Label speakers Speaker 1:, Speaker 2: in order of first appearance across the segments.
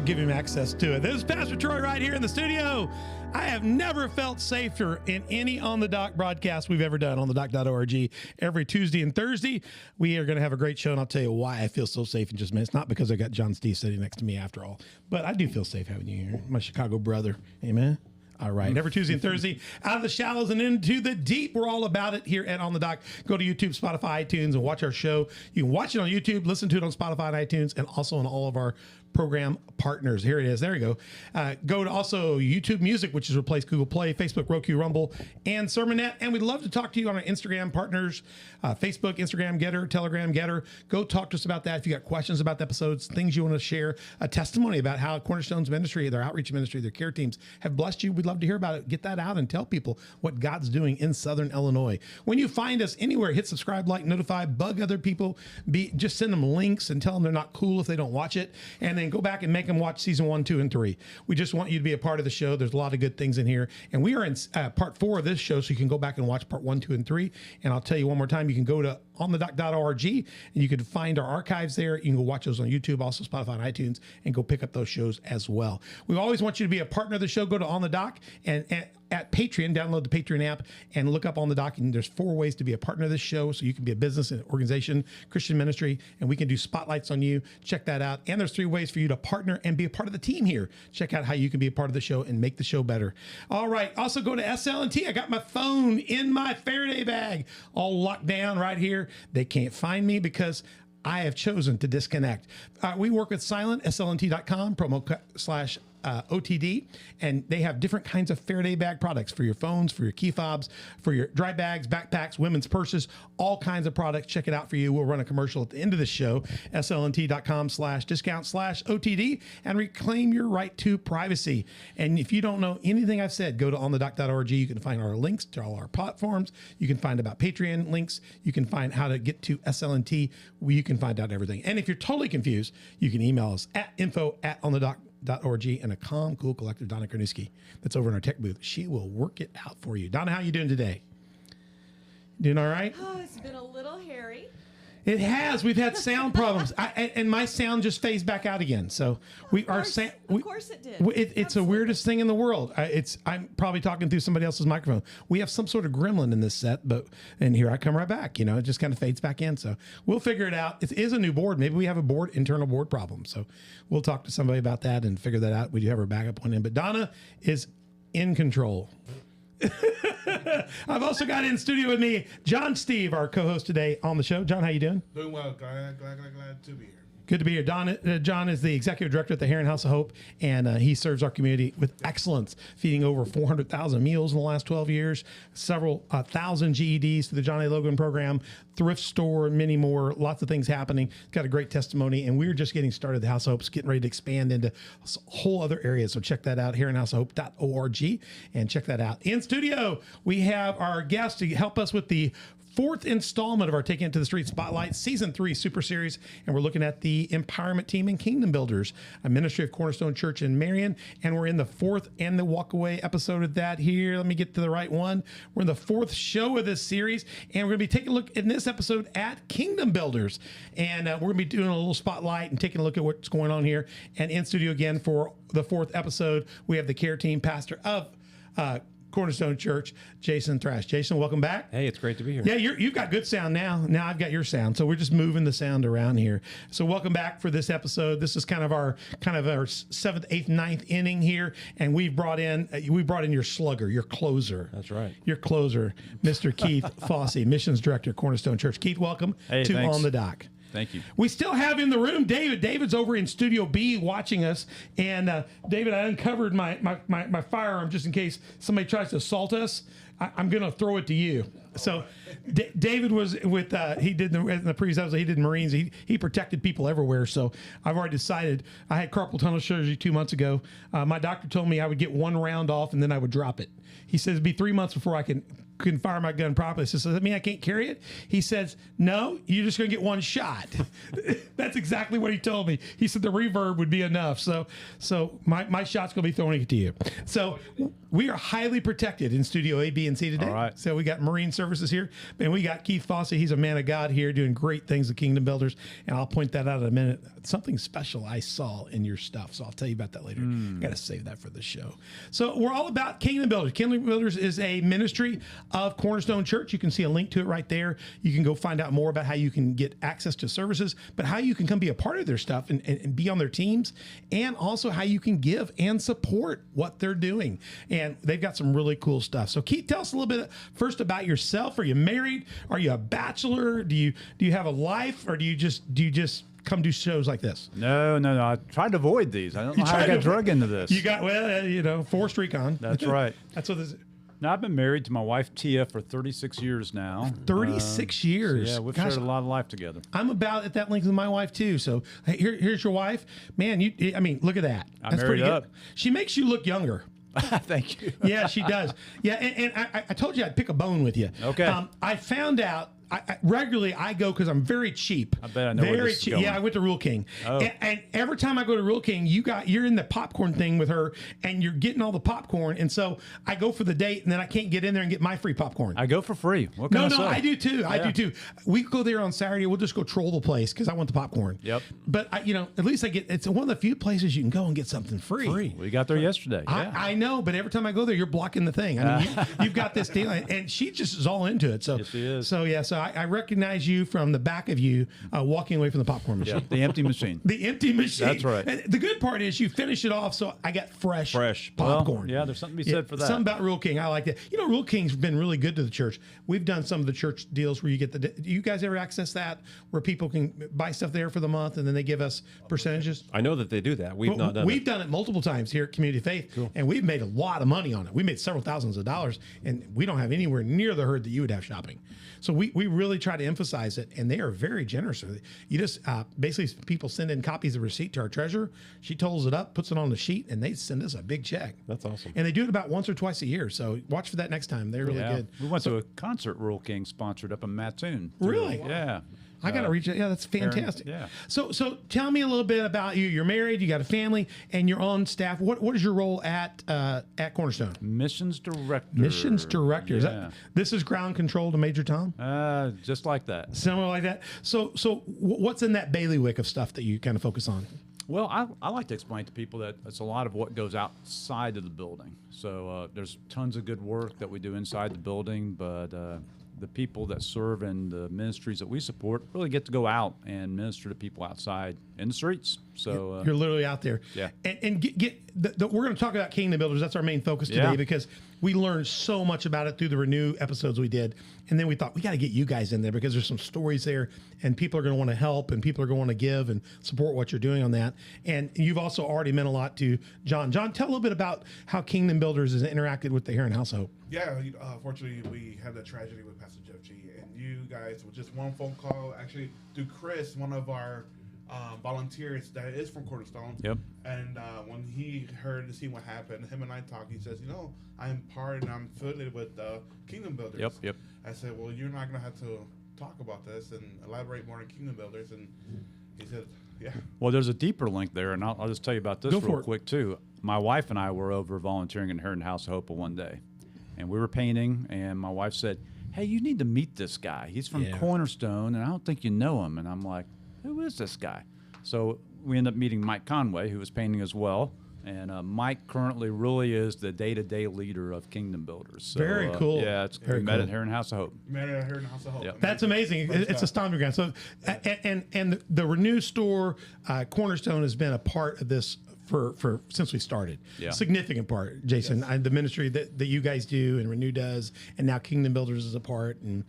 Speaker 1: give him access to it. This is Pastor Troy right here in the studio. I have never felt safer in any On the Dock broadcast we've ever done on thedock.org. Every Tuesday and Thursday, we are going to have a great show, and I'll tell you why I feel so safe in just a minute. It's not because I got John Steve sitting next to me after all, but I do feel safe having you here, my Chicago brother. Amen. All right. Every Tuesday and Thursday, out of the shallows and into the deep. We're all about it here at On the Dock. Go to YouTube, Spotify, iTunes, and watch our show. You can watch it on YouTube, listen to it on Spotify and iTunes, and also on all of our program partners. Here it is. There you go. Go to also YouTube Music, which has replaced Google Play, Facebook, Roku, Rumble, and Sermonette. And we'd love to talk to you on our Instagram partners, Facebook, Instagram, Getter, Telegram, Getter. Go talk to us about that. If you got questions about the episodes, things you want to share, a testimony about how Cornerstone's ministry, their outreach ministry, their care teams have blessed you, we'd love to hear about it. Get that out and tell people what God's doing in Southern Illinois. When you find us anywhere, hit subscribe, like, notify, bug other people. Just send them links and tell them they're not cool if they don't watch it. And then go back and make them watch season 1, 2, and 3. We just want you to be a part of the show. There's a lot of good things in here. And we are in part 4 of this show, so you can go back and watch part 1, 2, and 3. And I'll tell you one more time, you can go to onthedock.org and you can find our archives there. You can go watch those on YouTube, also Spotify and iTunes, and go pick up those shows as well. We always want you to be a partner of the show. Go to On the Dock and at Patreon, download the Patreon app and look up On the Dock. And there's 4 ways to be a partner of this show. So you can be a business, an organization, Christian ministry, and we can do spotlights on you. Check that out. And there's 3 ways for you to partner and be a part of the team here. Check out how you can be a part of the show and make the show better. All right. Also go to SL&T. I got my phone in my Faraday bag, all locked down right here. They can't find me because I have chosen to disconnect. We work with Silent, slnt.com, promo/ OTD, and they have different kinds of Faraday bag products for your phones, for your key fobs, for your dry bags, backpacks, women's purses, all kinds of products. Check it out for you. We'll run a commercial at the end of the show, slnt.com/discount/OTD, and reclaim your right to privacy. And if you don't know anything I've said, go to onthedock.org. You can find our links to all our platforms. You can find about Patreon links. You can find how to get to SLNT. You can find out everything. And if you're totally confused, you can email us at info@onthedock.org and a calm, cool, collective Donna Korniski that's over in our tech booth. She will work it out for you. Donna, how you doing today? Doing all right?
Speaker 2: Oh, it's been a little hairy.
Speaker 1: It has. We've had sound problems, and my sound just phased back out again. So
Speaker 2: Of course it did.
Speaker 1: It's the weirdest thing in the world. I'm probably talking through somebody else's microphone. We have some sort of gremlin in this set, and here I come right back. You know, it just kind of fades back in. So we'll figure it out. It is a new board. Maybe we have a internal board problem. So we'll talk to somebody about that and figure that out. We do have our backup one in, but Donna is in control. I've also got in studio with me John Steve, our co-host today on the show. John, how you doing?
Speaker 3: Doing well. Glad to be here.
Speaker 1: Good to be here. John is the executive director at the Marion House of Hope, and he serves our community with excellence, feeding over 400,000 meals in the last 12 years, several thousand GEDs through the John A. Logan program, thrift store, many more, lots of things happening. Got a great testimony, and we're just getting started. The House of Hope's getting ready to expand into whole other areas, so check that out, HarionHouseOfHope.org, and check that out. In studio, we have our guest to help us with the 4th installment of our Taking It to the Street Spotlight, Season 3 Super Series, and we're looking at the empowerment team and Kingdom Builders, a ministry of Cornerstone Church in Marion, and we're in the 4th and the walkaway episode of that here. Let me get to the right one. We're in the 4th show of this series, and we're going to be taking a look in this episode at Kingdom Builders, and we're going to be doing a little spotlight and taking a look at what's going on here. And in studio again for the 4th episode, we have the care team pastor of Cornerstone Church, Jason Thrash. Jason, welcome back.
Speaker 4: Hey, it's great to be here.
Speaker 1: Yeah, you've got good sound now. Now I've got your sound, so we're just moving the sound around here. So welcome back for this episode. This is kind of our 7th, 8th, 9th inning here, and we brought in your slugger, your closer.
Speaker 4: That's right.
Speaker 1: Your closer, Mr. Keith Fossey, missions director, Cornerstone Church. Keith, welcome to
Speaker 4: thanks.
Speaker 1: On the Dock.
Speaker 4: Thank you.
Speaker 1: We still have in the room David. David's over in Studio B watching us. And David, I uncovered my firearm just in case somebody tries to assault us. I'm going to throw it to you. So David was with, he did in the previous episode, he did Marines. He protected people everywhere. So I've already decided. I had carpal tunnel surgery 2 months ago. My doctor told me I would get 1 round off and then I would drop it. He says it'd be 3 months before I can fire my gun properly. So does that mean I can't carry it? He says, no, you're just going to get 1 shot. That's exactly what he told me. He said the reverb would be enough. So my shot's going to be throwing it to you. So we are highly protected in Studio A, B, B&C today.
Speaker 4: All right.
Speaker 1: So we got Marine Services here, and we got Keith Fossey. He's a man of God here doing great things with Kingdom Builders, and I'll point that out in a minute. Something special I saw in your stuff, so I'll tell you about that later. Got to save that for the show. So we're all about Kingdom Builders. Kingdom Builders is a ministry of Cornerstone Church. You can see a link to it right there. You can go find out more about how you can get access to services, but how you can come be a part of their stuff and be on their teams, and also how you can give and support what they're doing. And they've got some really cool stuff. So Keith, tell us a little bit first about yourself. Are you married? Are you a bachelor? Do you have a life, or do you just come do shows like this?
Speaker 4: No. I tried to avoid these. I don't know how I got drug into this.
Speaker 1: You got, forced recon.
Speaker 4: That's right.
Speaker 1: That's what this is.
Speaker 4: Now, I've been married to my wife, Tia, for 36 years now.
Speaker 1: 36 years.
Speaker 4: So yeah, we've
Speaker 1: Gosh,
Speaker 4: shared a lot of life together.
Speaker 1: I'm about at that length with my wife too. So hey, here's your wife. Man, look at that.
Speaker 4: I'm married up.
Speaker 1: She makes you look younger.
Speaker 4: Thank you.
Speaker 1: Yeah, she does. Yeah, and I told you I'd pick a bone with you.
Speaker 4: Okay.
Speaker 1: I found out I regularly I go because I'm very cheap.
Speaker 4: I bet I know where
Speaker 1: very
Speaker 4: this is
Speaker 1: cheap.
Speaker 4: going.
Speaker 1: Yeah, I went to Rule King,
Speaker 4: Oh.
Speaker 1: and every time I go to Rule King, you're in the popcorn thing with her, and you're getting all the popcorn, and so I go for the date, and then I can't get in there and get my free popcorn.
Speaker 4: I go for free. What can I say?
Speaker 1: I do too. I
Speaker 4: Yeah.
Speaker 1: do too. We go there on Saturday. We'll just go troll the place because I want the popcorn.
Speaker 4: Yep.
Speaker 1: But at least it's one of the few places you can go and get something free.
Speaker 4: We got there yesterday. Yeah.
Speaker 1: I know, but every time I go there, you're blocking the thing. I mean, you've got this deal, and she just is all into it. So,
Speaker 4: Yes, she is.
Speaker 1: So yeah, so I recognize you from the back of you walking away from the popcorn machine.
Speaker 4: Yeah, the empty machine.
Speaker 1: The empty machine.
Speaker 4: That's right.
Speaker 1: And the good part is you finish it off, so I got fresh popcorn.
Speaker 4: Well, yeah, there's something to be said for that.
Speaker 1: Something about Rule King. I like that. Rule King's been really good to the church. We've done some of the church deals where you get do you guys ever access that, where people can buy stuff there for the month and then they give us percentages?
Speaker 5: I know that they do that. We've not done
Speaker 1: We've
Speaker 5: it.
Speaker 1: done it multiple times here at Community Faith, and we've made a lot of money on it. We made several thousands of dollars, and we don't have anywhere near the herd that you would have shopping. So we really try to emphasize it, and they are very generous with it. You just basically people send in copies of the receipt to our treasurer. She totals it up, puts it on the sheet, and they send us a big check.
Speaker 5: That's awesome.
Speaker 1: And they do it about once or twice a year. So watch for that next time. They're really good.
Speaker 4: We went to a concert Rural King sponsored up in Mattoon.
Speaker 1: Really?
Speaker 4: Yeah.
Speaker 1: I got to reach it. Yeah, that's fantastic.
Speaker 4: yeah.
Speaker 1: So tell me a little bit about you. You're married, you got a family, and you're on staff. What is your role at Cornerstone?
Speaker 4: Missions director.
Speaker 1: Missions director.
Speaker 4: Yeah.
Speaker 1: This is ground control to Major Tom?
Speaker 4: Just like that.
Speaker 1: Similar like that. So what's in that bailiwick of stuff that you kind of focus on?
Speaker 4: Well, I like to explain to people that it's a lot of what goes outside of the building. So there's tons of good work that we do inside the building, but the people that serve in the ministries that we support really get to go out and minister to people outside in the streets. So
Speaker 1: You're literally out there.
Speaker 4: Yeah.
Speaker 1: And we're going to talk about Kingdom Builders. That's our main focus today
Speaker 4: Yeah.
Speaker 1: because we learned so much about it through the Renew episodes we did. And then we thought we got to get you guys in there because there's some stories there and people are going to want to help and people are going to want to give and support what you're doing on that. And you've also already meant a lot to John. John, tell a little bit about how Kingdom Builders has interacted with the Heron House of Hope.
Speaker 3: Yeah, fortunately, we had that tragedy with Pastor Jeff G. And you guys, with just one phone call, actually, to Chris, one of our volunteers that is from Cornerstone.
Speaker 4: Yep.
Speaker 3: And when he heard to see what happened, him and I talked, he says, I'm part and I'm affiliated with Kingdom Builders.
Speaker 4: Yep.
Speaker 3: I said, well, you're not going to have to talk about this and elaborate more on Kingdom Builders. And he said, yeah.
Speaker 4: Well, there's a deeper link there, and I'll just tell you about this real quick, too. My wife and I were over volunteering in Heron House of Hope one day, and we were painting, and my wife said, hey, you need to meet this guy. He's from Cornerstone, and I don't think you know him. And I'm like, who is this guy? So we ended up meeting Mike Conway, who was painting as well. And Mike currently really is the day-to-day leader of Kingdom Builders. So,
Speaker 1: Very cool.
Speaker 4: Yeah,
Speaker 1: Very
Speaker 4: met
Speaker 1: cool.
Speaker 4: at Heron House of Hope.
Speaker 3: Met at Heron House of Hope.
Speaker 4: Yep.
Speaker 1: That's amazing. It's a stomping ground. So, and the Renew store, Cornerstone has been a part of this for since we started.
Speaker 4: Yeah.
Speaker 1: Significant part, Jason.
Speaker 3: Yes.
Speaker 1: The ministry that you guys do and Renew does, and now Kingdom Builders is a part, and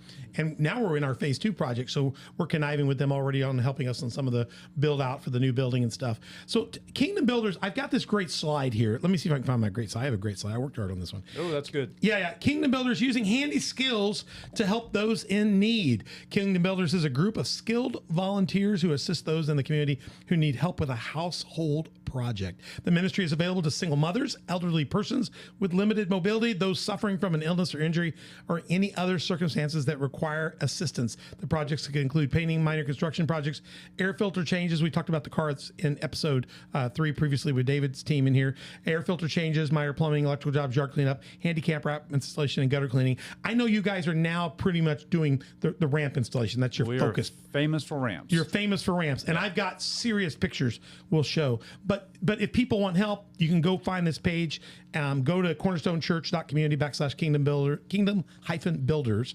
Speaker 1: now we're in our phase 2 project, so we're conniving with them already on helping us on some of the build out for the new building and stuff. So Kingdom Builders, I've got this great slide here. Let me see if I can find my great slide. I have a great slide. I worked hard on this one.
Speaker 4: Oh, that's good.
Speaker 1: Yeah. Kingdom Builders using handy skills to help those in need. Kingdom Builders is a group of skilled volunteers who assist those in the community who need help with a household project. project. The ministry is available to single mothers, elderly persons with limited mobility, those suffering from an illness or injury, or any other circumstances that require assistance. The projects can include painting, minor construction projects, air filter changes. We talked about the cars in episode 3 previously with David's team in here. Air filter changes, minor plumbing, electrical jobs, yard cleanup, handicap ramp installation, and gutter cleaning. I know you guys are now pretty much doing the ramp installation. That's your focus.
Speaker 4: Famous for ramps.
Speaker 1: You're famous for ramps, and I've got serious pictures we'll show. But if people want help, you can go find this page. Go to cornerstonechurch.community /kingdom-builders.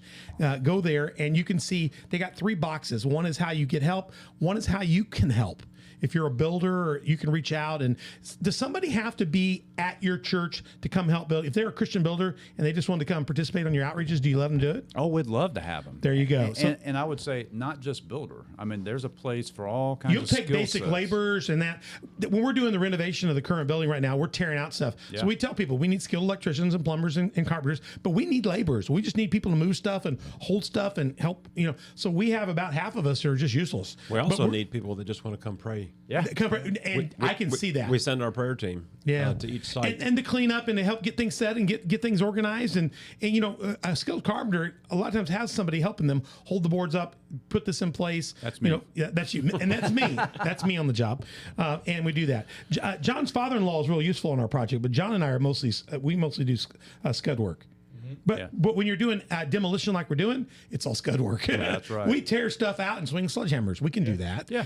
Speaker 1: Go there, and you can see they got 3 boxes. One is how you get help. One is how you can help. If you're a builder, you can reach out. And does somebody have to be at your church to come help build? If they're a Christian builder and they just want to come participate on your outreaches, do you let them do it?
Speaker 4: Oh, we'd love to have them.
Speaker 1: There you go.
Speaker 4: And I would say not just builder. I mean, there's a place for all kinds
Speaker 1: You'll
Speaker 4: of
Speaker 1: take
Speaker 4: skill
Speaker 1: basic
Speaker 4: sets.
Speaker 1: laborers and that. When we're doing the renovation of the current building right now, we're tearing out stuff.
Speaker 4: Yeah.
Speaker 1: So we tell people we need skilled electricians and plumbers and carpenters, but we need laborers. We just need people to move stuff and hold stuff and help. So we have about half of us who are just useless.
Speaker 5: We also need people that just want to come pray.
Speaker 4: Yeah.
Speaker 1: I can see that.
Speaker 5: We send our prayer team to each site.
Speaker 1: And to clean up and to help get things set and get things organized. And a skilled carpenter a lot of times has somebody helping them hold the boards up, put this in place.
Speaker 4: That's me.
Speaker 1: That's you. And that's me. That's me on the job. And we do that. John's father-in-law is real useful in our project, but John and I we mostly do scud work. But when you're doing demolition like we're doing, it's all scud work.
Speaker 4: Yeah, that's right.
Speaker 1: We tear stuff out and swing sledgehammers. We can do that.
Speaker 4: Yeah.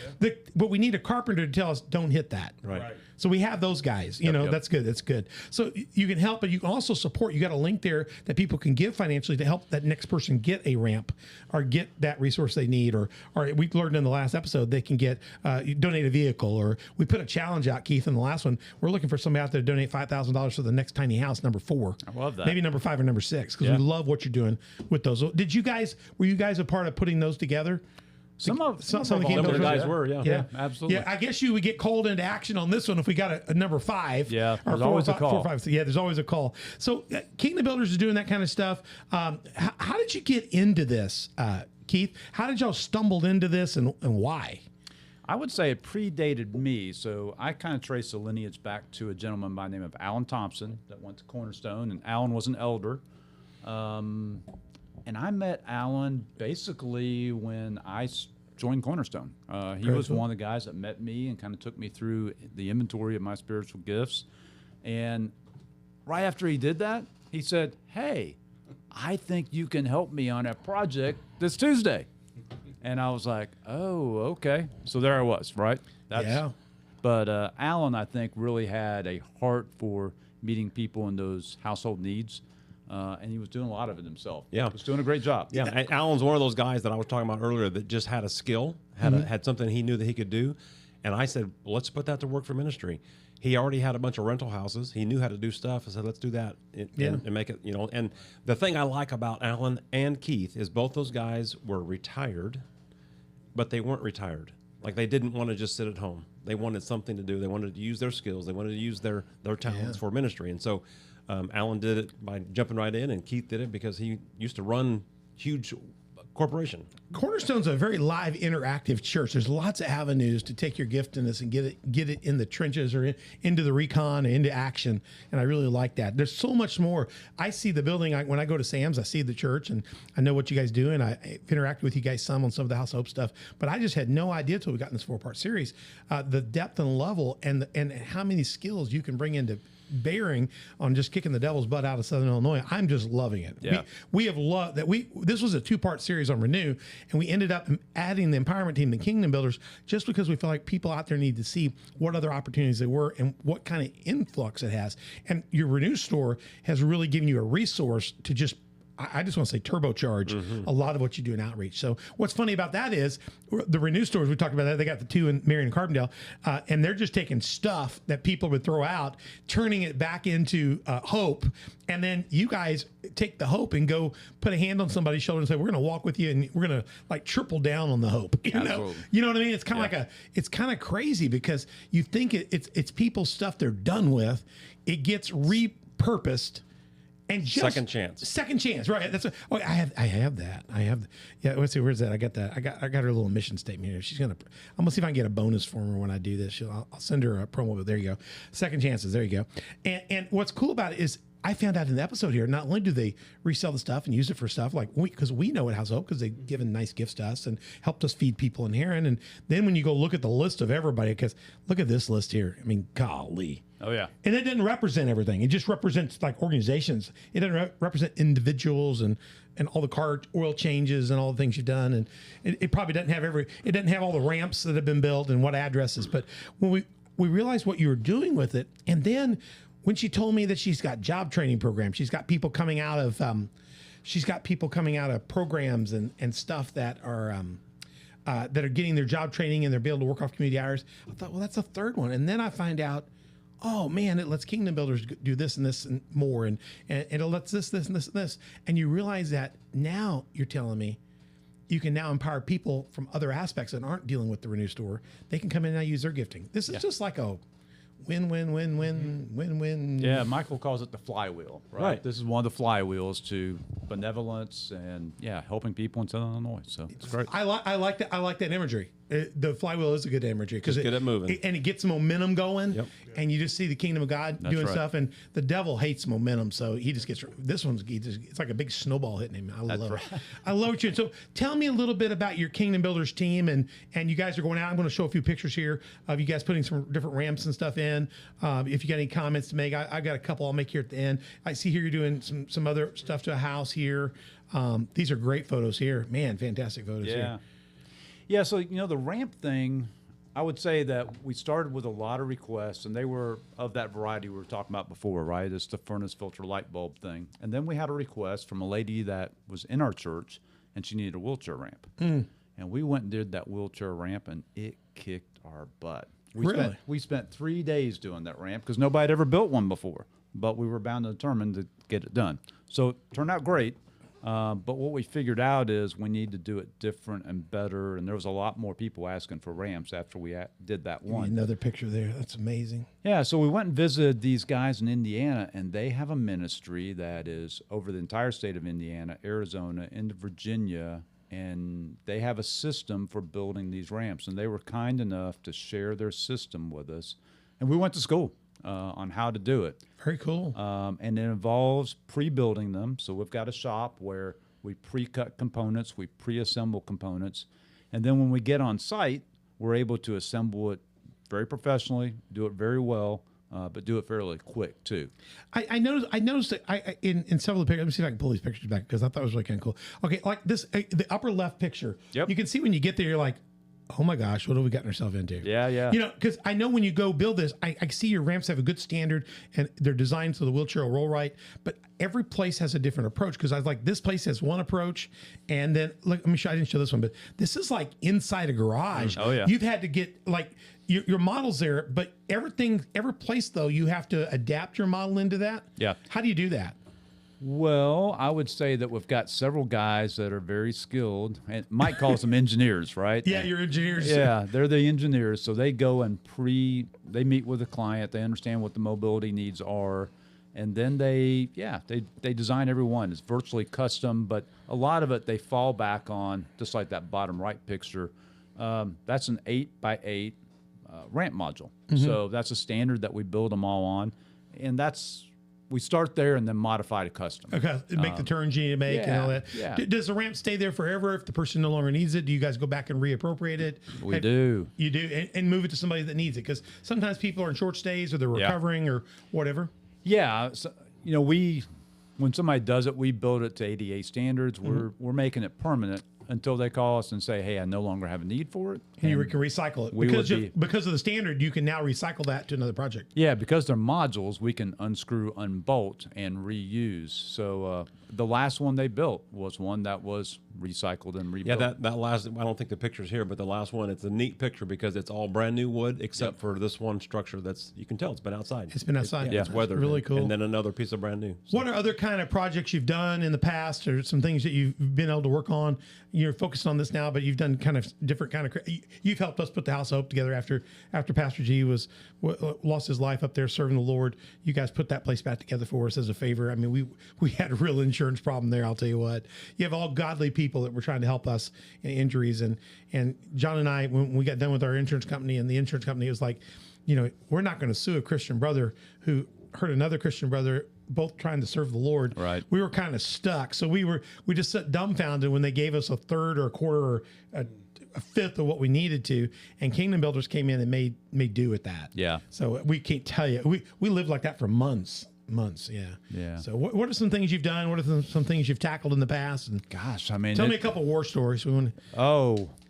Speaker 1: But we need a carpenter to tell us, don't hit that.
Speaker 5: Right.
Speaker 1: So we have those guys. That's good. That's good. So you can help, but you can also support. You got a link there that people can give financially to help that next person get a ramp or get that resource they need. Or we learned in the last episode they can get donate a vehicle. Or we put a challenge out, Keith, in the last one. We're looking for somebody out there to donate $5,000 for the next tiny house, number 4.
Speaker 4: I love that.
Speaker 1: Maybe number 5 or number 6, because we love what you're doing with those. Were you guys a part of putting those together?
Speaker 4: Some of
Speaker 5: the guys were, yeah,
Speaker 4: absolutely.
Speaker 1: Yeah, I guess you would get called into action on this one if we got a number 5.
Speaker 4: Yeah,
Speaker 1: or
Speaker 4: there's always a call.
Speaker 1: 4, 5, 6. Yeah, there's always a call. So Kingdom Builders is doing that kind of stuff. How did you get into this, Keith? How did y'all stumbled into this and why?
Speaker 4: I would say it predated me, so I kind of trace the lineage back to a gentleman by the name of Alan Thompson that went to Cornerstone, and Alan was an elder. And I met Alan basically when I joined Cornerstone. He was one of the guys that met me and kind of took me through the inventory of my spiritual gifts. And right after he did that, he said, "Hey, I think you can help me on a project this Tuesday." And I was like, "Oh, okay." So there I was, right? But Alan, I think, really had a heart for meeting people in those household needs. And he was doing a lot of it himself.
Speaker 5: Yeah.
Speaker 4: He was doing a great job.
Speaker 5: Yeah, and Alan's one of those guys that I was talking about earlier that just had a skill, had something he knew that he could do. And I said, well, let's put that to work for ministry. He already had a bunch of rental houses. He knew how to do stuff. I said, let's do that and make it, And the thing I like about Alan and Keith is both those guys were retired, but they weren't retired. Like, they didn't want to just sit at home. They wanted something to do. They wanted to use their skills. They wanted to use their talents for ministry. And so Alan did it by jumping right in, and Keith did it because he used to run huge corporation.
Speaker 1: Cornerstone's a very live, interactive church. There's lots of avenues to take your giftedness and get it in the trenches or into the recon, into action, and I really like that. There's so much more. I see the building. When I go to Sam's, I see the church, and I know what you guys do, and I interacted with you guys some on some of the House of Hope stuff, but I just had no idea until we got in this 4-part series, the depth and level and how many skills you can bring into bearing on just kicking the devil's butt out of Southern Illinois. I'm just loving it.
Speaker 4: Yeah.
Speaker 1: We have loved that. This was a 2-part series on Renew, and we ended up adding the empowerment team, the Kingdom Builders, just because we feel like people out there need to see what other opportunities there were and what kind of influx it has. And your Renew store has really given you a resource to just, I just want to say, turbocharge a lot of what you do in outreach. So what's funny about that is the Renew stores, we talked about that, they got the 2 in Marion and Carbondale, and they're just taking stuff that people would throw out, turning it back into hope. And then you guys take the hope and go put a hand on somebody's shoulder and say, we're going to walk with you, and we're going to like triple down on the hope. You know what I mean? It's kind of it's kind of crazy because you think it's people's stuff they're done with. It gets repurposed And just
Speaker 5: second chance,
Speaker 1: right? That's I have that. Yeah. Let's see, where's that? I got that. I got her little mission statement here. I'm gonna see if I can get a bonus from her when I do this. I'll send her a promo. But there you go. Second chances. There you go. And what's cool about it is I found out in the episode here, not only do they resell the stuff and use it for stuff like because we know at House of Hope because they've given nice gifts to us and helped us feed people in Heron. And then when you go look at the list of everybody, because look at this list here. I mean, golly.
Speaker 4: Oh, yeah.
Speaker 1: And it doesn't represent everything. It just represents like organizations. It doesn't represent individuals and all the car oil changes and all the things you've done. And it probably doesn't have all the ramps that have been built and what addresses. But when we realized what you were doing with it, and then when she told me that she's got job training programs, she's got people coming out of programs and stuff that are getting their job training and they're able to work off community hours. I thought, well, that's a third one. And then I find out, oh man, it lets Kingdom Builders do this and this and more, and it lets this and this and this. And you realize that now you're telling me you can now empower people from other aspects that aren't dealing with the Renew store. They can come in and now use their gifting. This is just like a win.
Speaker 4: Yeah, Michael calls it the flywheel, right? This is one of the flywheels to benevolence and helping people in Southern Illinois. So it's great.
Speaker 1: I like that. I like that imagery. The flywheel is a good imagery because
Speaker 5: get it moving
Speaker 1: and it gets momentum going. And you just see the kingdom of God doing stuff. And the devil hates momentum, so he just gets this one's. It's like a big snowball hitting him. I love it. I love you. So tell me a little bit about your Kingdom Builders team, and you guys are going out. I'm going to show a few pictures here of you guys putting some different ramps and stuff in. If you got any comments to make, I got a couple I'll make here at the end. I see here you're doing some other stuff to a house here. These are great photos here. Man, fantastic photos here.
Speaker 4: Yeah, so, the ramp thing, I would say that we started with a lot of requests, and they were of that variety we were talking about before, right? It's the furnace filter light bulb thing. And then we had a request from a lady that was in our church, and she needed a wheelchair ramp. And we went and did that wheelchair ramp, and it kicked our butt. We spent 3 days doing that ramp because nobody had ever built one before, but we were bound and determined to get it done. So it turned out great. But what we figured out is we need to do it different and better. And there was a lot more people asking for ramps after we did that one.
Speaker 1: Another picture there. That's amazing.
Speaker 4: Yeah. So we went and visited these guys in Indiana, and they have a ministry that is over the entire state of Indiana, Arizona, into Virginia. And they have a system for building these ramps. And they were kind enough to share their system with us. And we went to school on how to do it.
Speaker 1: Very cool.
Speaker 4: And it involves pre-building them. So we've got a shop where we pre-cut components, we pre-assemble components, and then when we get on site, we're able to assemble it very professionally, do it very well, but do it fairly quick too.
Speaker 1: I noticed that in several of the pictures. Let me see if I can pull these pictures back because I thought it was really kind of cool. Okay, like this, the upper left picture.
Speaker 4: Yep.
Speaker 1: You can see when you get there, you're like, oh my gosh, what have we gotten ourselves into?
Speaker 4: Yeah.
Speaker 1: Because I know when you go build this, I see your ramps have a good standard and they're designed so the wheelchair will roll right. But every place has a different approach because I was like, this place has one approach. And then, look, let me show, I didn't show this one, but this is like inside a garage.
Speaker 4: Oh, yeah.
Speaker 1: You've had to get like your model's there, but every place though, you have to adapt your model into that.
Speaker 4: Yeah.
Speaker 1: How do you do that?
Speaker 4: Well, I would say that we've got several guys that are very skilled, and Mike calls them engineers, right?
Speaker 1: Yeah, you're engineers.
Speaker 4: Yeah, they're the engineers. So they go and they meet with the client, they understand what the mobility needs are, and then they design every one. It's virtually custom, but a lot of it they fall back on, just like that bottom right picture. That's an 8x8 ramp module. Mm-hmm. So that's a standard that we build them all on, and we start there and then modify to custom.
Speaker 1: Okay, make the turns you need to make and all that.
Speaker 4: Yeah.
Speaker 1: Does the ramp stay there forever if the person no longer needs it? Do you guys go back and reappropriate it?
Speaker 4: We do.
Speaker 1: You do, and move it to somebody that needs it? Because sometimes people are in short stays or they're recovering or whatever.
Speaker 4: Yeah, so, when somebody does it, we build it to ADA standards. We're making it permanent until they call us and say, hey, I no longer have a need for it.
Speaker 1: And you can recycle it. Because of the standard, you can now recycle that to another project.
Speaker 4: Yeah, because they're modules, we can unscrew, unbolt, and reuse. So the last one they built was one that was recycled and rebuilt.
Speaker 5: Yeah, that last, I don't think the picture's here, but the last one, it's a neat picture because it's all brand new wood except for this one structure that's, you can tell it's been outside.
Speaker 1: It's been outside.
Speaker 5: It's weathered.
Speaker 1: Really cool.
Speaker 5: And then another piece of brand new.
Speaker 1: So. What are other kind of projects you've done in the past or some things that you've been able to work on, you're focused on this now, but you've done kind of different kind of. You've helped us put the House of Hope together after Pastor G lost his life up there serving the Lord. You guys put that place back together for us as a favor. I mean, we had a real insurance problem there. I'll tell you what. You have all godly people that were trying to help us in injuries, and John and I, when we got done with our insurance company, and the insurance company was like, we're not going to sue a Christian brother who hurt another Christian brother, both trying to serve the Lord.
Speaker 4: Right.
Speaker 1: We were kind of stuck. So we just sat dumbfounded when they gave us a third or a quarter or a fifth of what we needed to. And Kingdom Builders came in and made do with that.
Speaker 4: Yeah.
Speaker 1: So we can't tell you. We lived like that for months. Yeah.
Speaker 4: Yeah.
Speaker 1: So what are some things you've done? What are some things you've tackled in the past? And
Speaker 4: Gosh, I mean,
Speaker 1: tell me a couple war stories.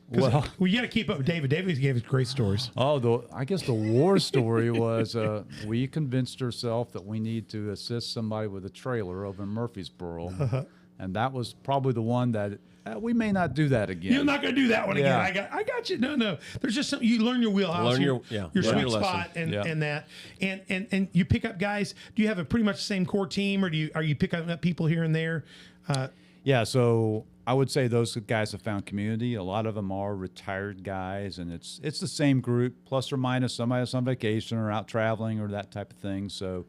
Speaker 4: Well,
Speaker 1: you got to keep up with David. David gave us great stories.
Speaker 4: I guess the war story was we convinced ourselves that we need to assist somebody with a trailer over in Murfreesboro, and that was probably the one that we may not do that again.
Speaker 1: You're not going to do that one
Speaker 4: Yeah.
Speaker 1: again. I got you. No. There's just something you learn your wheelhouse, your sweet spot, and that, and you pick up guys. Do you have a pretty much the same core team, or are you picking up people here and there?
Speaker 4: Yeah, so I would say those guys have found community. A lot of them are retired guys, and it's the same group, plus or minus. Somebody has on vacation or out traveling or that type of thing. So,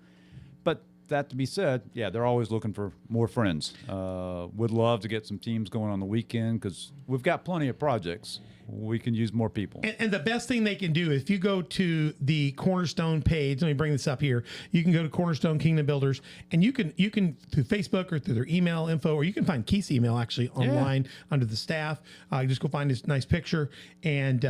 Speaker 4: but that to be said, yeah, they're always looking for more friends. Would love to get some teams going on the weekend because we've got plenty of projects. We can use more people.
Speaker 1: And the best thing they can do, if you go to the Cornerstone page, let me bring this up here. You can go to Cornerstone Kingdom Builders, and you can through Facebook or through their email info, or you can find Keith's email actually online under the staff. Just go find this nice picture and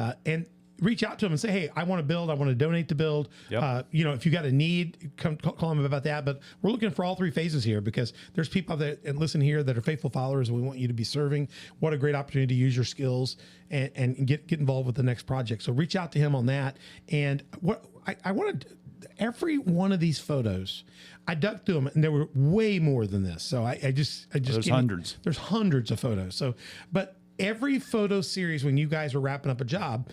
Speaker 1: reach out to them and say, hey, I want to build. I want to donate to build.
Speaker 4: Yep.
Speaker 1: If you got a need, come call them about that. But we're looking for all three phases here because there's people that listen here that are faithful followers, and we want you to be serving. What a great opportunity to use your skills and get involved with the next project. So reach out to him on that. And what I wanted, every one of these photos, I dug through them, and there were way more than this. So I just
Speaker 4: There's hundreds.
Speaker 1: There's hundreds of photos. So, but every photo series when you guys were wrapping up a job,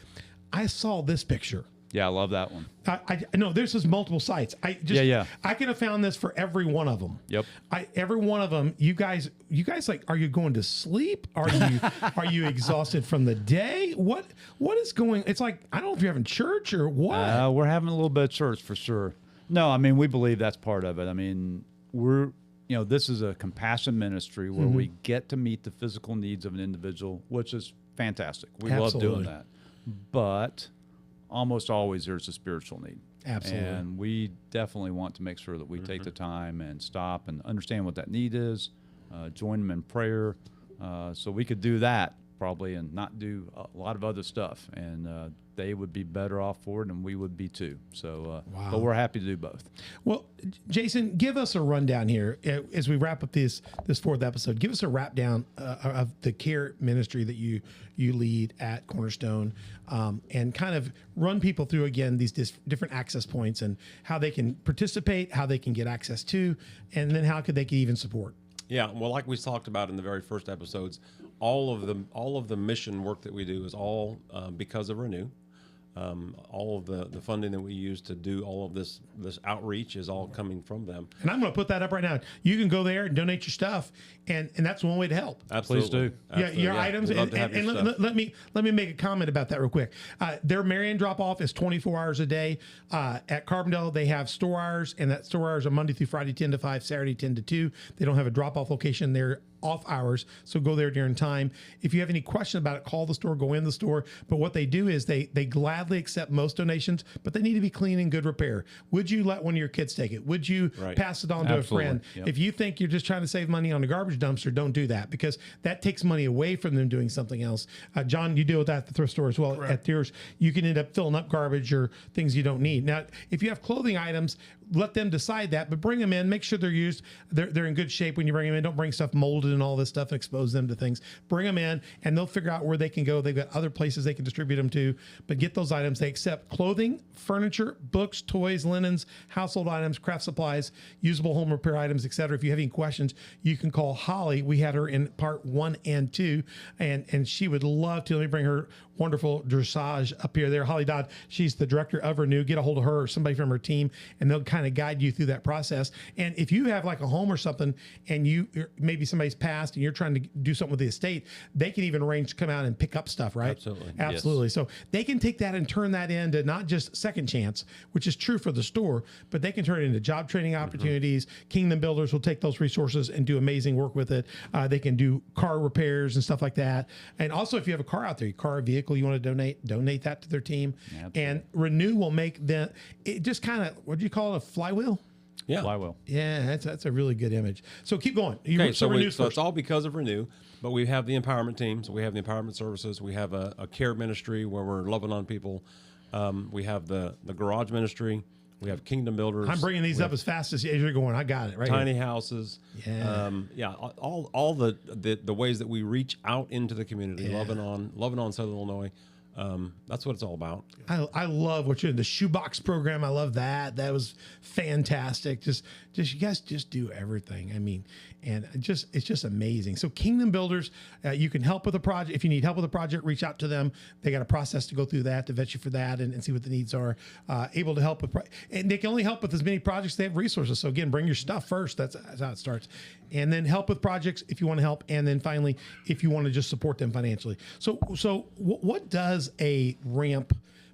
Speaker 1: I saw this picture.
Speaker 4: Yeah, I love that one.
Speaker 1: I know this is multiple sites. I could have found this for every one of them.
Speaker 4: Yep.
Speaker 1: Every one of them. You guys like, are you going to sleep? Are you exhausted from the day? What is going? It's like, I don't know if you're having church or what.
Speaker 4: We're having a little bit of church for sure. No, I mean, we believe that's part of it. I mean, this is a compassion ministry where we get to meet the physical needs of an individual, which is fantastic. We love doing that. But almost always there's a spiritual need.
Speaker 1: Absolutely.
Speaker 4: And we definitely want to make sure that we take the time and stop and understand what that need is, join them in prayer. So we could do that probably and not do a lot of other stuff. And they would be better off for it, and we would be too. So, but we're happy to do both.
Speaker 1: Well, Jason, give us a rundown here as we wrap up this fourth episode. Give us a wrap down of the care ministry that you lead at Cornerstone, and kind of run people through again these different access points and how they can participate, how they can get access to, and then how could they even support.
Speaker 5: Yeah, well, like we talked about in the very first episodes, all of the mission work that we do is all because of Renew. All of the funding that we use to do all of this outreach is all coming from them.
Speaker 1: And I'm going to put that up right now. You can go there and donate your stuff, and that's one way to help.
Speaker 5: Absolutely.
Speaker 4: Please do.
Speaker 5: Absolutely.
Speaker 1: Your items.
Speaker 5: We'd love to have your stuff.
Speaker 1: Let me make a comment about that real quick. Their Marion drop off is 24 hours a day. At Carbondale, they have store hours, and that store hours are Monday through Friday 10 to 5, Saturday 10 to 2. They don't have a drop off location. They're off hours, so go there during time. If you have any question about it, call the store, go in the store. But what they do is they gladly accept most donations, but they need to be clean and good repair. Would you let one of your kids take it? Would you pass it on to a friend?
Speaker 4: Yep.
Speaker 1: If you think you're just trying to save money on a garbage dumpster, don't do that, because that takes money away from them doing something else. John, you deal with that at the thrift store as well.
Speaker 3: Correct.
Speaker 1: At yours, you can end up filling up garbage or things you don't need. Now, if you have clothing items, let them decide that, but bring them in, make sure they're used. They're in good shape when you bring them in. Don't bring stuff molded and all this stuff and expose them to things. Bring them in, and they'll figure out where they can go. They've got other places they can distribute them to, but get those items. They accept clothing, furniture, books, toys, linens, household items, craft supplies, usable home repair items, etc. If you have any questions, you can call Holly. We had her in part 1 and 2, and she would love to. Let me bring her wonderful dressage up here. There, Holly Dodd. She's the director of Renew. Get a hold of her or somebody from her team, and they'll kind of guide you through that process. And if you have like a home or something, and maybe somebody's passed, and you're trying to do something with the estate, they can even arrange to come out and pick up stuff, right? Absolutely. So they can take that and turn that into not just Second Chance, which is true for the store, but they can turn it into job training opportunities. Kingdom Builders will take those resources and do amazing work with it. They can do car repairs and stuff like that. And also, if you have a car out there, car or vehicle you want to donate that to their team. And Renew will make it just kind of, what do you call it, a flywheel?
Speaker 5: Yeah.
Speaker 4: Flywheel.
Speaker 1: Yeah, that's a really good image. So keep going.
Speaker 5: So it's all because of Renew, but we have the empowerment teams, we have the empowerment services, we have a care ministry where we're loving on people. We have the garage ministry. We have Kingdom Builders.
Speaker 1: I'm bringing these up as fast as you're going. I got it right.
Speaker 5: Tiny houses.
Speaker 1: Yeah.
Speaker 5: All the ways that we reach out into the community, loving on Southern Illinois. That's what it's all about.
Speaker 1: I love what you're doing. The shoebox program. I love that. That was fantastic. Just you guys just do everything. I mean, and it's just amazing. So Kingdom Builders, you can help with a project. If you need help with a project, reach out to them. They got a process to go through that, to vet you for that and see what the needs are. Able to help with, and they can only help with as many projects. They have resources. So again, bring your stuff first. That's how it starts. And then help with projects if you want to help. And then finally, if you want to just support them financially. So what does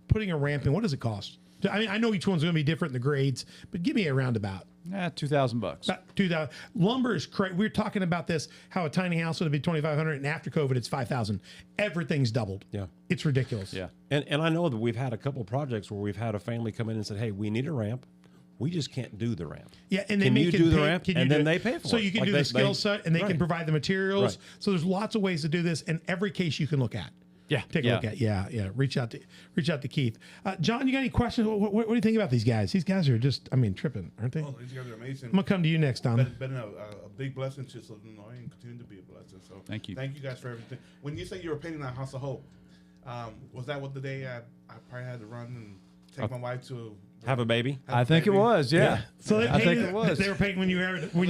Speaker 1: putting a ramp in, what does it cost? I mean, I know each one's going to be different in the grades, but give me a roundabout.
Speaker 4: $2,000.
Speaker 1: About $2,000. Lumber is crazy. We were talking about this, how a tiny house would be $2,500, and after COVID, it's $5,000. Everything's doubled.
Speaker 5: Yeah,
Speaker 1: it's ridiculous.
Speaker 5: Yeah, and I know that we've had a couple projects where we've had a family come in and said, "Hey, we need a ramp. We just can't do the ramp."
Speaker 1: Yeah, and
Speaker 5: can you do the ramp? And then they pay for it.
Speaker 1: So you can do the skill set, and they can provide the materials.
Speaker 5: Right.
Speaker 1: So there's lots of ways to do this, and every case you can look at.
Speaker 4: Yeah,
Speaker 1: take a look at. Yeah. Reach out to Keith. John, you got any questions? What do you think about these guys? These guys are just, tripping, aren't they?
Speaker 3: Oh, these guys are amazing.
Speaker 1: I'm gonna come to you next, Don.
Speaker 3: Been a big blessing to Southern Illinois and continue to be a blessing. So
Speaker 4: thank you
Speaker 3: guys for everything. When you say you were painting that House of Hope, was that what the day I probably had to run and take my wife to
Speaker 5: have a baby?
Speaker 4: I think it was. Yeah.
Speaker 1: So
Speaker 4: I think it was.
Speaker 1: They were painting when you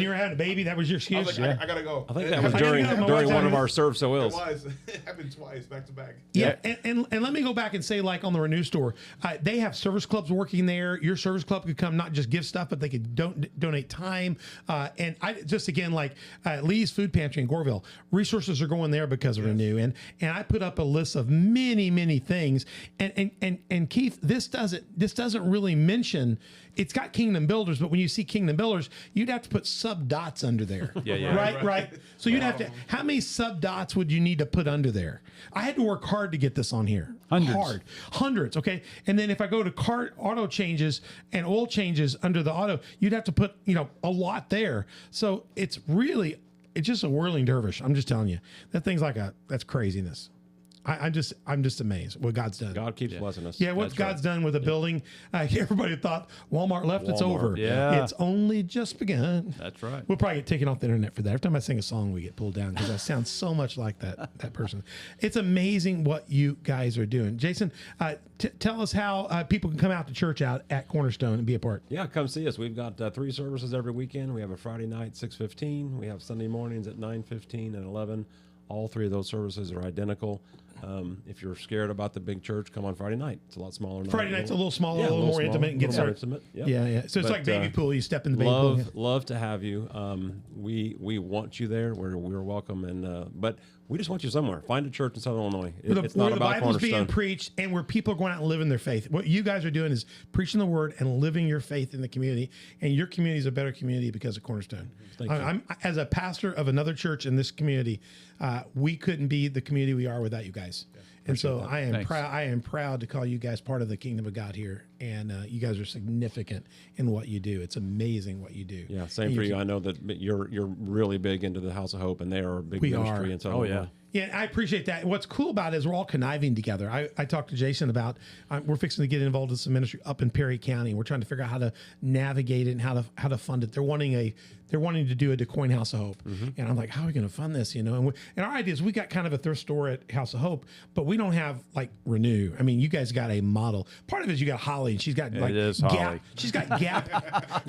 Speaker 1: were having a baby. That was your excuse.
Speaker 3: I was like, I gotta go.
Speaker 5: I think that was during one of our Serve So Ills.
Speaker 3: It was. It happened twice, back to back.
Speaker 1: Yeah, and let me go back and say, like on the Renew store, they have service clubs working there. Your service club could come, not just give stuff, but they could donate time. And I just, again, like Lee's Food Pantry in Goreville, resources are going there because of Renew. And I put up a list of many things. And Keith, this doesn't really mention. It's got Kingdom Builders, but when you see Kingdom Builders, you'd have to put sub dots under there.
Speaker 4: Yeah.
Speaker 1: Right. So you'd have to. How many sub dots would you need to put under there? I had to work hard to get this on here. Hundreds. Okay. And then if I go to car auto changes and oil changes under the auto, you'd have to put a lot there. So it's just a whirling dervish. I'm just telling you, that thing's that's craziness. I'm just amazed what God's done.
Speaker 5: God keeps blessing us.
Speaker 1: Yeah, what God's done with a building. Everybody thought Walmart left, it's over.
Speaker 4: Yeah.
Speaker 1: It's only just begun.
Speaker 4: That's right.
Speaker 1: We'll probably get taken off the internet for that. Every time I sing a song, we get pulled down because I sound so much like that person. It's amazing what you guys are doing. Jason, tell us how people can come out to church out at Cornerstone and be a part.
Speaker 5: Yeah, come see us. We've got 3 services every weekend. We have a Friday night, 6:15. We have Sunday mornings at 9:15 and 11. All 3 of those services are identical. If you're scared about the big church, come on Friday night. It's a lot smaller.
Speaker 1: Friday night's a little smaller, a little more intimate, and get started. Yeah. So it's like baby pool. You step in the baby pool.
Speaker 5: Love to have you. We want you there. We're welcome, but we just want you somewhere. Find a church in Southern Illinois. It's not about
Speaker 1: the Bible's
Speaker 5: Cornerstone.
Speaker 1: being preached, and where people are going out and living their faith. What you guys are doing is preaching the word and living your faith in the community. And your community is a better community because of Cornerstone. I'm as a pastor of another church in this community, we couldn't be the community we are without you guys. And so I am proud. I am proud to call you guys part of the kingdom of God here, and you guys are significant in what you do. It's amazing what you do.
Speaker 5: Yeah, same for you. I know that you're really big into the House of Hope, and they are a big ministry. And so,
Speaker 4: oh yeah.
Speaker 1: Yeah, I appreciate that. What's cool about it is we're all conniving together. I talked to Jason about we're fixing to get involved in some ministry up in Perry County. We're trying to figure out how to navigate it and how to fund it. They're wanting to do a DeCoin House of Hope, and I'm like, how are we going to fund this? And our idea is we got kind of a thrift store at House of Hope, but we don't have like Renew. I mean, you guys got a model. Part of it is you got Holly, and she's got like Gap. She's got Gap.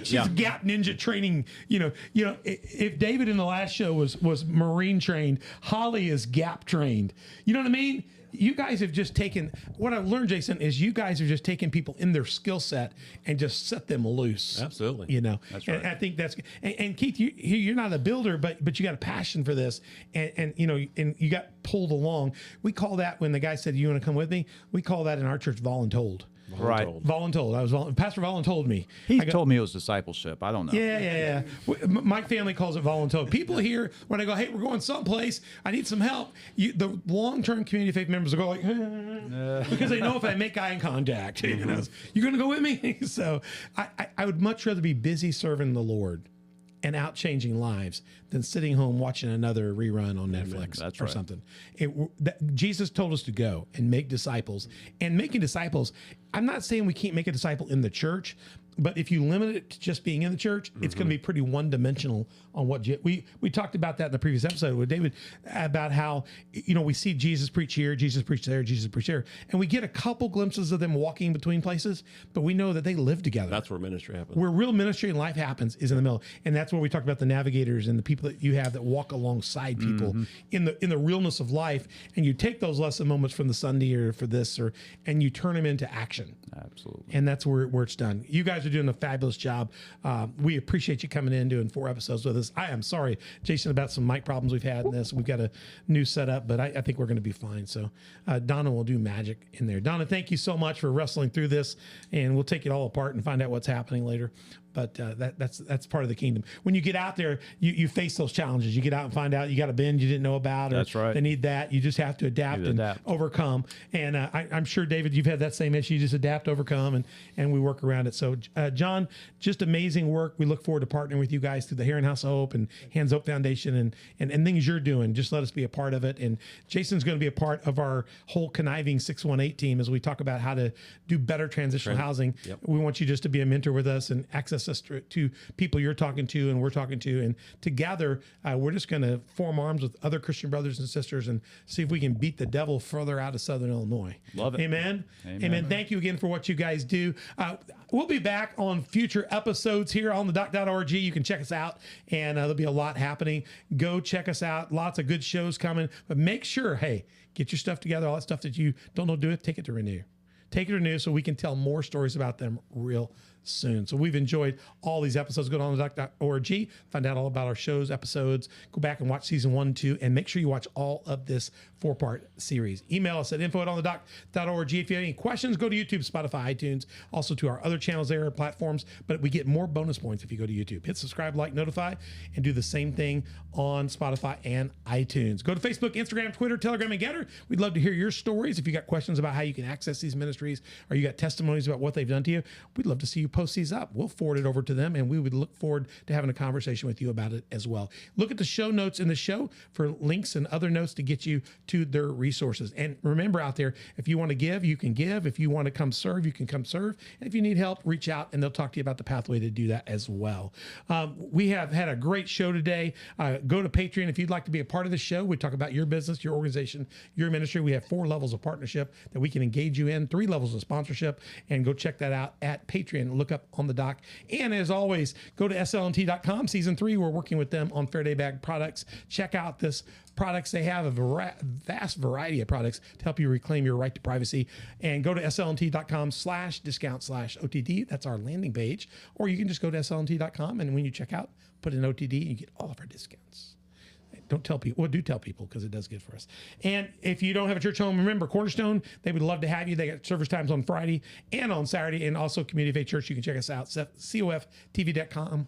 Speaker 1: She's Gap Ninja training. If David in the last show was Marine trained, Holly is Gap trained. You know what I mean? you guys have just taken, what I've learned, Jason, is you guys have just taken people in their skill set and just set them loose.
Speaker 5: Absolutely.
Speaker 1: You know,
Speaker 4: That's right.
Speaker 1: And I think that's, and Keith, you're not a builder, but you got a passion for this, and you know, and you got pulled along. We call that, when the guy said, "You want to come with me?" We call that in our church voluntold.
Speaker 4: Right.
Speaker 1: Voluntold. Pastor Voluntold me.
Speaker 4: He told me it was discipleship. I don't know.
Speaker 1: Yeah. My family calls it voluntold. People here, when I go, "Hey, we're going someplace, I need some help," the long-term community faith members will go like, because they know if I make eye contact, you know, "You're going to go with me?" So I would much rather be busy serving the Lord and out changing lives than sitting home watching another rerun on Netflix
Speaker 4: That's
Speaker 1: or
Speaker 4: right.
Speaker 1: something. Jesus told us to go and make disciples. And making disciples, I'm not saying we can't make a disciple in the church, but if you limit it to just being in the church, it's going to be pretty one-dimensional on what we talked about that in the previous episode with David, about how, you know, we see Jesus preach here, Jesus preach there, Jesus preach there, and we get a couple glimpses of them walking between places, but we know that they live together.
Speaker 5: That's where ministry happens.
Speaker 1: Where real ministry and life happens is in the middle, and that's where we talked about the navigators and the people that you have that walk alongside people in the realness of life, and you take those lesson moments from the Sunday or for this, and you turn them into action.
Speaker 4: Absolutely.
Speaker 1: And that's where it's done. You guys are doing a fabulous job. We appreciate you coming in, doing 4 episodes with us. I am sorry, Jason, about some mic problems we've had in this. We've got a new setup, but I think we're going to be fine. So Donna will do magic in there. Donna, thank you so much for wrestling through this, and we'll take it all apart and find out what's happening later. But that's part of the kingdom. When you get out there, you face those challenges. You get out and find out you got a bend you didn't know about. Or
Speaker 4: That's right.
Speaker 1: They need that. You just have to adapt and overcome. And I'm sure, David, you've had that same issue. You just adapt, overcome, and we work around it. So, John, just amazing work. We look forward to partnering with you guys through the Heron House of Hope and Hands Up Foundation and things you're doing. Just let us be a part of it. And Jason's going to be a part of our whole conniving 618 team as we talk about how to do better transitional housing.
Speaker 5: Yep.
Speaker 1: We want you just to be a mentor with us and access us to people you're talking to and we're talking to. And together, we're just going to form arms with other Christian brothers and sisters and see if we can beat the devil further out of Southern Illinois.
Speaker 4: Love it.
Speaker 1: Amen. Amen. Thank you again for what you guys do. We'll be back on future episodes here on the doc.org. You can check us out, and there'll be a lot happening. Go check us out. Lots of good shows coming. But make sure, hey, get your stuff together. All that stuff that you don't know do it, take it to Renew. Take it to Renew so we can tell more stories about them real soon. So we've enjoyed all these episodes. Go to onthedoc.org, find out all about our shows, episodes, go back and watch season 1 and 2, and make sure you watch all of this 4-part series. Email us at info@onthedoc.org. If you have any questions, go to YouTube, Spotify, iTunes, also to our other channels there, platforms, but we get more bonus points if you go to YouTube. Hit subscribe, like, notify, and do the same thing on Spotify and iTunes. Go to Facebook, Instagram, Twitter, Telegram, and Getter. We'd love to hear your stories. If you got questions about how you can access these ministries, or you got testimonies about what they've done to you, we'd love to see you post these up. We'll forward it over to them, and we would look forward to having a conversation with you about it as well. Look at the show notes in the show for links and other notes to get you to their resources. And remember out there, if you want to give, you can give. If you want to come serve, you can come serve. And if you need help, reach out, and they'll talk to you about the pathway to do that as well. We have had a great show today. Go to Patreon if you'd like to be a part of the show. We talk about your business, your organization, your ministry. We have 4 levels of partnership that we can engage you in, 3 levels of sponsorship, and go check that out at Patreon. Look up On the Doc. And as always, go to slnt.com. Season 3, we're working with them on Fair Day Bag products. Check out this products. They have a vast variety of products to help you reclaim your right to privacy. And go to slnt.com/discount/OTD. That's our landing page. Or you can just go to slnt.com, and when you check out, put in OTD, and you get all of our discounts. Don't tell people. Well, do tell people, because it does good for us. And if you don't have a church home, remember Cornerstone. They would love to have you. They got service times on Friday and on Saturday, and also Community Faith Church. You can check us out, coftv.com,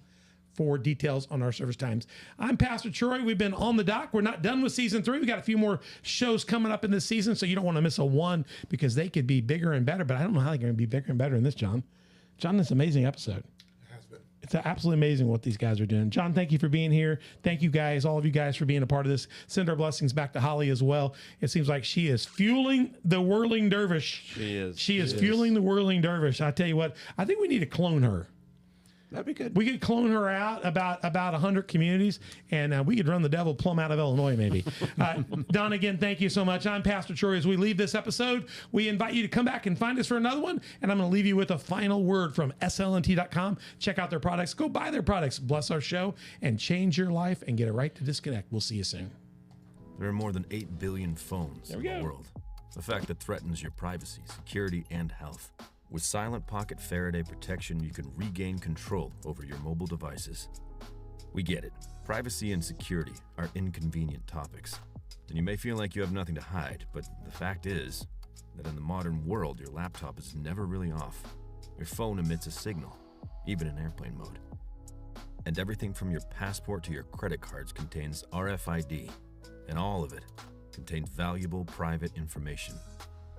Speaker 1: for details on our service times. I'm Pastor Troy. We've been On the Doc. We're not done with season 3. We got a few more shows coming up in this season, so you don't want to miss a one, because they could be bigger and better. But I don't know how they're going to be bigger and better in this, John. John, this amazing episode. It's absolutely amazing what these guys are doing. John, thank you for being here. Thank you guys, all of you guys, for being a part of this. Send our blessings back to Holly as well. It seems like she is fueling the whirling dervish. She is fueling the whirling dervish. I tell you what, I think we need to clone her.
Speaker 5: That'd be good.
Speaker 1: We could clone her out about 100 communities, and we could run the devil plumb out of Illinois, maybe. Don, again, thank you so much. I'm Pastor Troy. As we leave this episode, we invite you to come back and find us for another one, and I'm going to leave you with a final word from slnt.com. Check out their products. Go buy their products. Bless our show, and change your life, and get a right to disconnect. We'll see you soon.
Speaker 6: There are more than 8 billion phones in the world. a fact that threatens your privacy, security, and health. With Silent Pocket Faraday protection, you can regain control over your mobile devices. We get it. Privacy and security are inconvenient topics, and you may feel like you have nothing to hide, but the fact is that in the modern world, your laptop is never really off. Your phone emits a signal, even in airplane mode. And everything from your passport to your credit cards contains RFID, and all of it contains valuable private information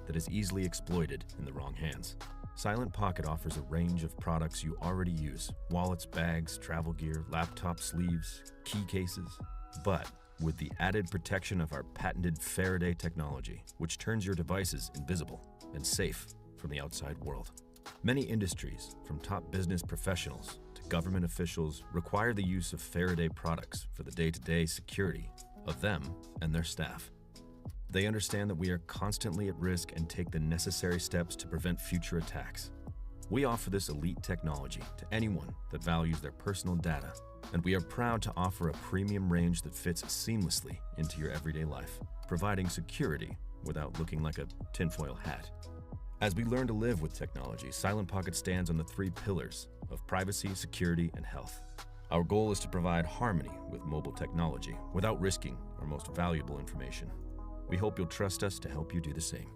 Speaker 6: that is easily exploited in the wrong hands. Silent Pocket offers a range of products you already use: wallets, bags, travel gear, laptop sleeves, key cases, but with the added protection of our patented Faraday technology, which turns your devices invisible and safe from the outside world. Many industries, from top business professionals to government officials, require the use of Faraday products for the day-to-day security of them and their staff. They understand that we are constantly at risk and take the necessary steps to prevent future attacks. We offer this elite technology to anyone that values their personal data, and we are proud to offer a premium range that fits seamlessly into your everyday life, providing security without looking like a tinfoil hat. As we learn to live with technology, Silent Pocket stands on the 3 pillars of privacy, security, and health. Our goal is to provide harmony with mobile technology without risking our most valuable information. We hope you'll trust us to help you do the same.